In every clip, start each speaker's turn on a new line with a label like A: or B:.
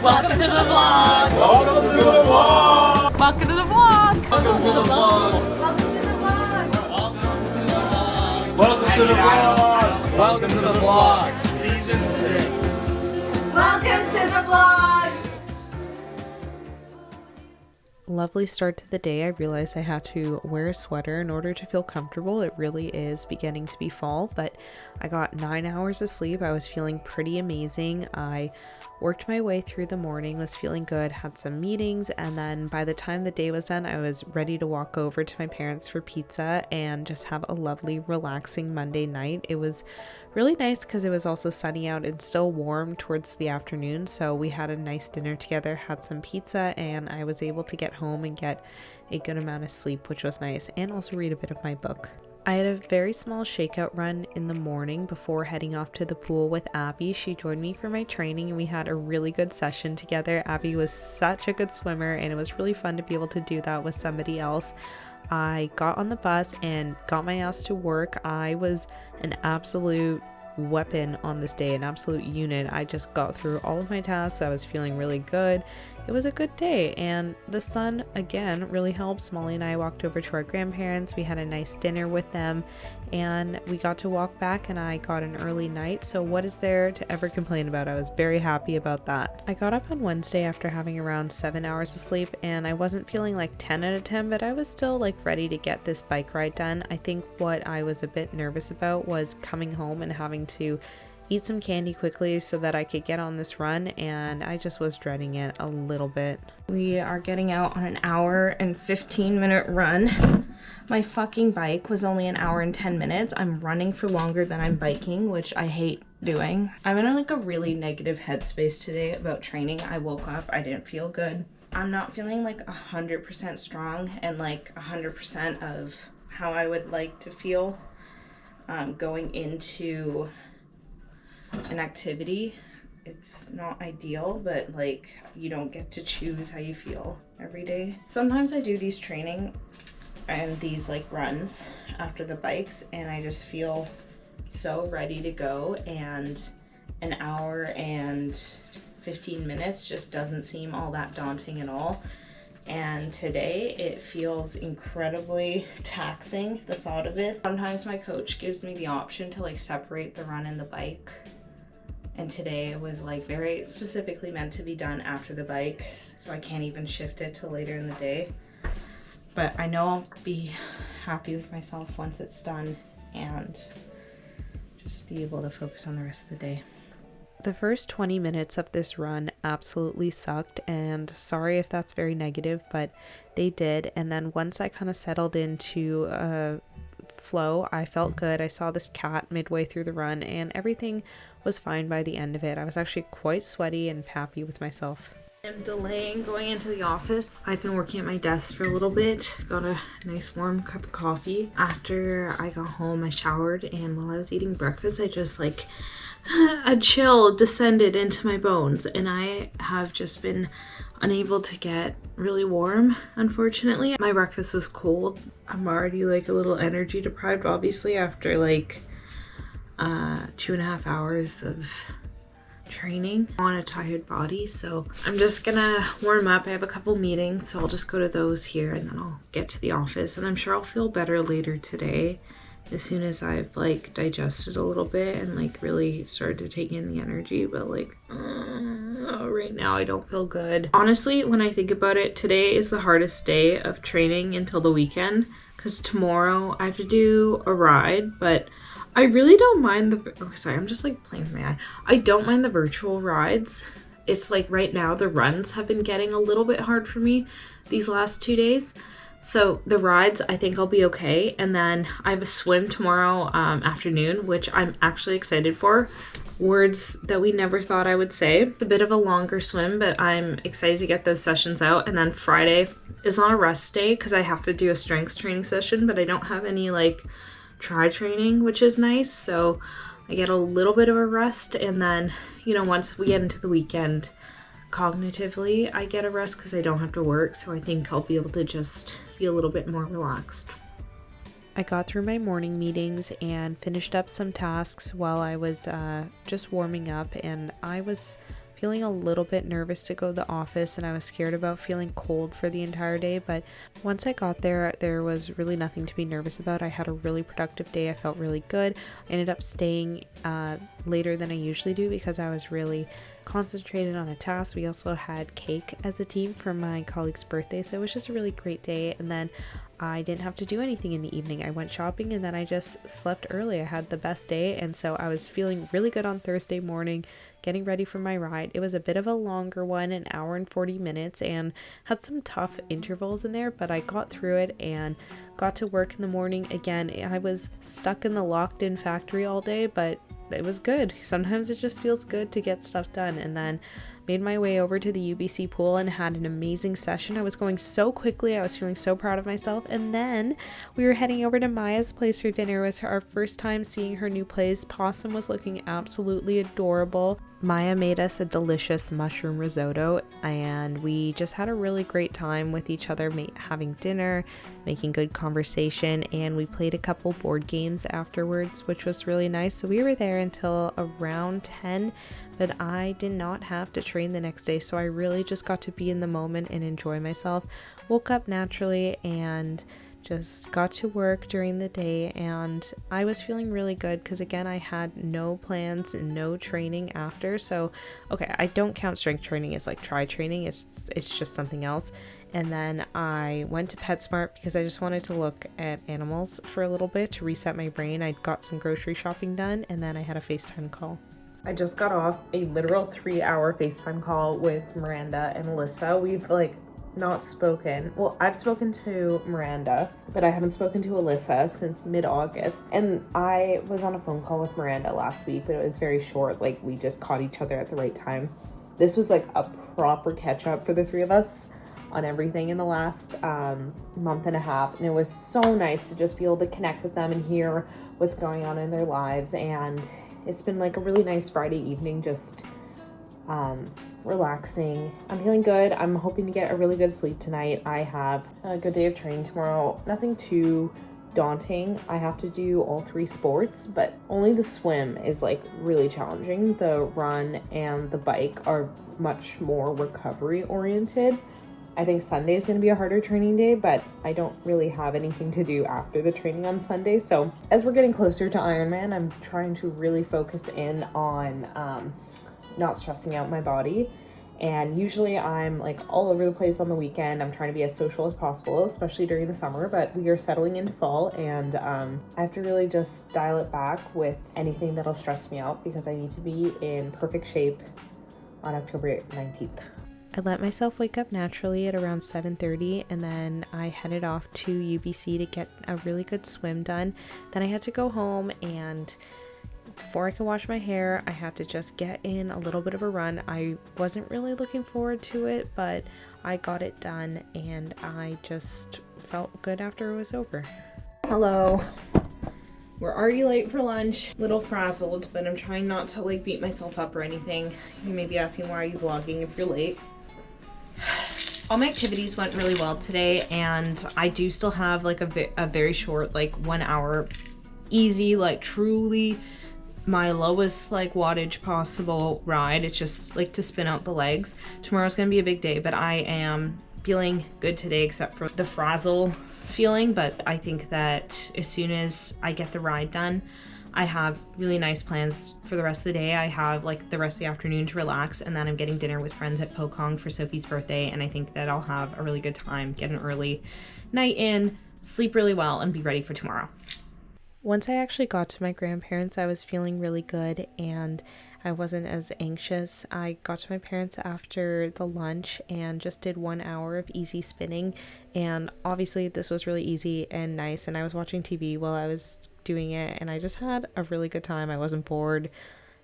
A: Welcome to the vlog.
B: Welcome to the vlog.
A: Welcome to the vlog.
B: Welcome to the vlog.
C: Welcome to the vlog.
B: Welcome to the vlog.
D: Welcome to the vlog, season 6.
C: Welcome to the vlog.
E: Lovely start to the day. I realized I had to wear a sweater in order to feel comfortable. It really is beginning to be fall, but I got 9 hours of sleep. I was feeling pretty amazing. I worked my way through the morning, was feeling good, had some meetings, and then by the time the day was done, I was ready to walk over to my parents for pizza and just have a lovely, relaxing Monday night. It was really nice because it was also sunny out and still warm towards the afternoon, so we had a nice dinner together, had some pizza, and I was able to get home and get a good amount of sleep, which was nice, and also read a bit of my book. I had a very small shakeout run in the morning before heading off to the pool with Abby. She joined me for my training and we had a really good session together. Abby was such a good swimmer and it was really fun to be able to do that with somebody else. I got on the bus and got my ass to work. I was an absolute weapon on this day, an absolute unit. I just got through all of my tasks. I was feeling really good. It was a good day, and the sun again really helps. Molly and I walked over to our grandparents. We had a nice dinner with them and we got to walk back, and I got an early night, so what is there to ever complain about? I was very happy about that. I got up on Wednesday after having around 7 hours of sleep, and I wasn't feeling like 10 out of 10, but I was still like ready to get this bike ride done. I think what I was a bit nervous about was coming home and having to eat some candy quickly so that I could get on this run, and I just was dreading it a little bit.
F: We are getting out on an hour and 15-minute run. My fucking bike was only an hour and 10 minutes. I'm running for longer than I'm biking, which I hate doing. I'm in like a really negative headspace today about training. I woke up, I didn't feel good. I'm not feeling like 100% strong and like 100% of how I would like to feel going into an activity. It's not ideal, but like you don't get to choose how you feel every day. Sometimes I do these training and these like runs after the bikes and I just feel so ready to go, and an hour and 15 minutes just doesn't seem all that daunting at all. And today it feels incredibly taxing, the thought of it. Sometimes my coach gives me the option to like separate the run and the bike, and today it was like very specifically meant to be done after the bike, so I can't even shift it till later in the day. But I know I'll be happy with myself once it's done and just be able to focus on the rest of the day.
E: The first 20 minutes of this run absolutely sucked, and sorry if that's very negative, but they did. And then once I kind of settled into a flow, I felt good. I saw this cat midway through the run and everything was fine by the end of it. I was actually quite sweaty and happy with myself.
F: I'm delaying going into the office. I've been working at my desk for a little bit. Got a nice warm cup of coffee. After I got home, I showered, and while I was eating breakfast, I just like a chill descended into my bones, and I have just been unable to get really warm, unfortunately. My breakfast was cold. I'm already like a little energy deprived, obviously, after like 2.5 hours of training on a tired body. So I'm just gonna warm up. I have a couple meetings, so I'll just go to those here and then I'll get to the office, and I'm sure I'll feel better later today as soon as I've like digested a little bit and like really started to take in the energy. But like right now I don't feel good. Honestly, when I think about it, today is the hardest day of training until the weekend, because tomorrow I have to do a ride, but I really don't mind I'm just like playing with my eye. I don't mind the virtual rides. It's like right now the runs have been getting a little bit hard for me these last 2 days. So the rides, I think I'll be okay. And then I have a swim tomorrow afternoon, which I'm actually excited for. Words that we never thought I would say. It's a bit of a longer swim, but I'm excited to get those sessions out. And then Friday is not a rest day because I have to do a strength training session, but I don't have any like tri training, which is nice. So I get a little bit of a rest, and then, you know, once we get into the weekend, cognitively I get a rest because I don't have to work, so I think I'll be able to just be a little bit more relaxed.
E: I got through my morning meetings and finished up some tasks while I was just warming up, and I was feeling a little bit nervous to go to the office, and I was scared about feeling cold for the entire day, but once I got there was really nothing to be nervous about. I had a really productive day. I felt really good. I ended up staying later than I usually do because I was really concentrated on a task. We also had cake as a team for my colleague's birthday, so it was just a really great day. And then I didn't have to do anything in the evening. I went shopping and then I just slept early. I had the best day, and so I was feeling really good on Thursday morning, getting ready for my ride. It was a bit of a longer one, an hour and 40 minutes, and had some tough intervals in there, but I got through it and got to work in the morning. Again, I was stuck in the locked-in factory all day, but it was good. Sometimes it just feels good to get stuff done. And then made my way over to the UBC pool and had an amazing session. I was going so quickly. I was feeling so proud of myself. And then we were heading over to Maya's place for dinner. It was our first time seeing her new place. Possum was looking absolutely adorable. Maya made us a delicious mushroom risotto, and we just had a really great time with each other, having dinner, making good conversation, and we played a couple board games afterwards, which was really nice. So we were there until around 10, but I did not have to train the next day, so I really just got to be in the moment and enjoy myself. Woke up naturally and just got to work during the day, and I was feeling really good because again I had no plans and no training after. So okay, I don't count strength training as like tri training, it's just something else. And then I went to PetSmart because I just wanted to look at animals for a little bit to reset my brain. I got some grocery shopping done, and then I had a FaceTime call. I just got off a literal 3-hour FaceTime call with Miranda and Alyssa. We've not spoken. Well, I've spoken to Miranda, but I haven't spoken to Alyssa since mid-August. And I was on a phone call with Miranda last week, but it was very short. We just caught each other at the right time. This was a proper catch up for the three of us on everything in the last month and a half. And it was so nice to just be able to connect with them and hear what's going on in their lives. And it's been a really nice Friday evening, just relaxing. I'm feeling good. I'm hoping to get a really good sleep tonight. I have a good day of training tomorrow. Nothing too daunting. I have to do all 3 sports, but only the swim is really challenging. The run and the bike are much more recovery oriented. I think Sunday is going to be a harder training day, but I don't really have anything to do after the training on Sunday. So as we're getting closer to Ironman, I'm trying to really focus in on not stressing out my body. And usually I'm all over the place on the weekend. I'm trying to be as social as possible, especially during the summer, but we are settling into fall, and I have to really just dial it back with anything that'll stress me out because I need to be in perfect shape on October 19th. I let myself wake up naturally at around 7:30, and then I headed off to UBC to get a really good swim done. Then I had to go home, and before I could wash my hair, I had to just get in a little bit of a run. I wasn't really looking forward to it, but I got it done, and I just felt good after it was over. Hello. We're already late for lunch. Little frazzled, but I'm trying not to beat myself up or anything. You may be asking, why are you vlogging if you're late? All my activities went really well today, and I do still have a very short 1 hour easy, truly my lowest wattage possible ride. It's just to spin out the legs. Tomorrow's gonna be a big day, but I am feeling good today except for the frazzle feeling. But I think that as soon as I get the ride done, I have really nice plans for the rest of the day. I have the rest of the afternoon to relax, and then I'm getting dinner with friends at Pokong for Sophie's birthday, and I think that I'll have a really good time, get an early night in, sleep really well, and be ready for tomorrow. Once I actually got to my grandparents, I was feeling really good and I wasn't as anxious. I got to my parents after the lunch and just did 1 hour of easy spinning, and obviously this was really easy and nice, and I was watching TV while I was doing it, and I just had a really good time. I wasn't bored,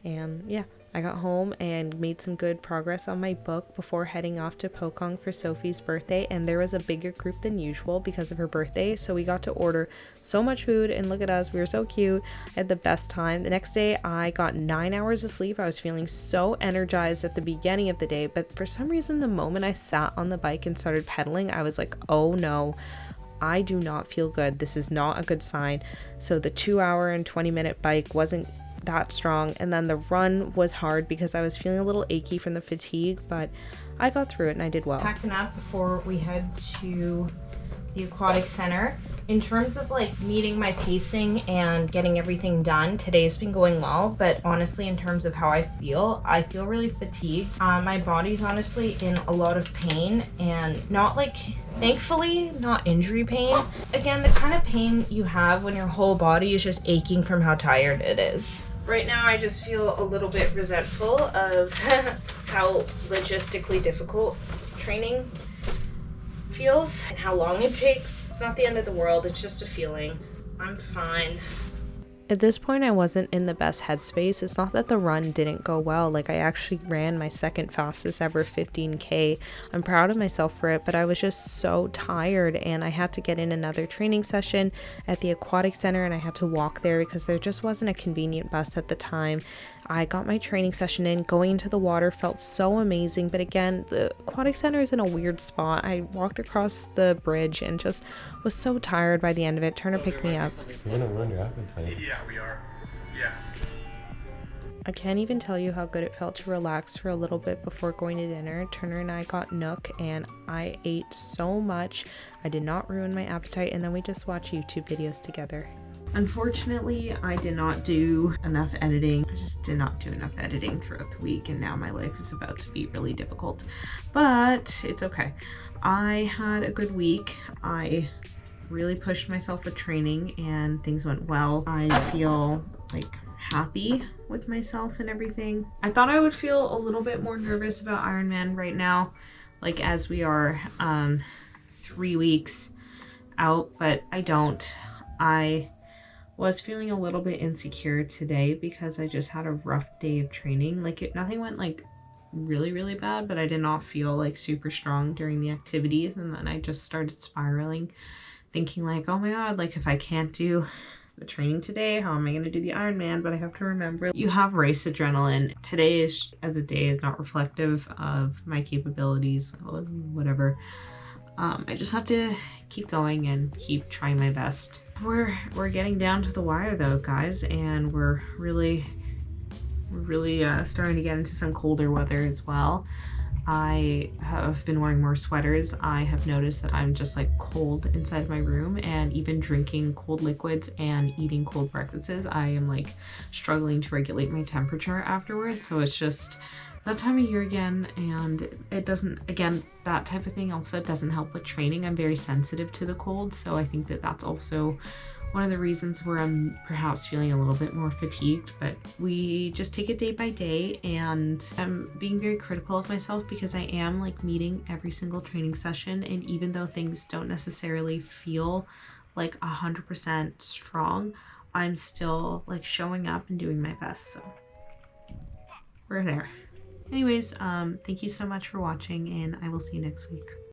E: and yeah, I got home and made some good progress on my book before heading off to Pokong for Sophie's birthday, and there was a bigger group than usual because of her birthday, so we got to order so much food, and look at us, we were so cute. I had the best time. The next day I got 9 hours of sleep. I was feeling so energized at the beginning of the day, but for some reason the moment I sat on the bike and started pedaling, I was like, oh no, I do not feel good. This is not a good sign. So the 2 hour and 20 minute bike wasn't that strong. And then the run was hard because I was feeling a little achy from the fatigue, but I got through it and I did well.
F: Packing up before we head to the aquatic center. In terms of like meeting my pacing and getting everything done, today's been going well, but honestly in terms of how I feel really fatigued. My body's honestly in a lot of pain, and not like, thankfully not injury pain. Again, the kind of pain you have when your whole body is just aching from how tired it is. Right now I just feel a little bit resentful of how logistically difficult training feels and how long it takes. It's not the end of the world, it's just a feeling. I'm fine.
E: At this point, I wasn't in the best headspace. It's not that the run didn't go well. Like, I actually ran my second fastest ever 15K. I'm proud of myself for it, but I was just so tired, and I had to get in another training session at the aquatic center, and I had to walk there because there just wasn't a convenient bus at the time. I got my training session in. Going into the water felt so amazing, but again, the aquatic center is in a weird spot. I walked across the bridge and just was so tired by the end of it. Turner picked me up.
B: You're gonna run your appetite.
G: Yeah, we are. Yeah.
E: I can't even tell you how good it felt to relax for a little bit before going to dinner. Turner and I got Nook and I ate so much. I did not ruin my appetite, and then we just watched YouTube videos together. Unfortunately, I did not do enough editing. I just did not do enough editing throughout the week, and now my life is about to be really difficult. But it's okay. I had a good week. I really pushed myself with training and things went well. I feel like happy with myself and everything. I thought I would feel a little bit more nervous about Ironman right now, like as we are 3 weeks out, but I don't. I was feeling a little bit insecure today because I just had a rough day of training. Like nothing went like really bad, but I did not feel like super strong during the activities, and then I just started spiraling, thinking like, oh my god, like if I can't do the training today, how am I going to do the Ironman? But I have to remember, you have race adrenaline. Today is, as a day, is not reflective of my capabilities, whatever. I just have to keep going and keep trying my best. We're getting down to the wire though, guys, and we're really starting to get into some colder weather as well. I have been wearing more sweaters. I have noticed that I'm just like cold inside my room, and even drinking cold liquids and eating cold breakfasts, I am like struggling to regulate my temperature afterwards. So it's just that time of year again, and it doesn't, again, that type of thing also doesn't help with training. I'm very sensitive to the cold, so I think that that's also one of the reasons where I'm perhaps feeling a little bit more fatigued. But we just take it day by day, and I'm being very critical of myself because I am like meeting every single training session, and even though things don't necessarily feel like 100% strong, I'm still like showing up and doing my best, so we're there. Anyways, thank you so much for watching, and I will see you next week.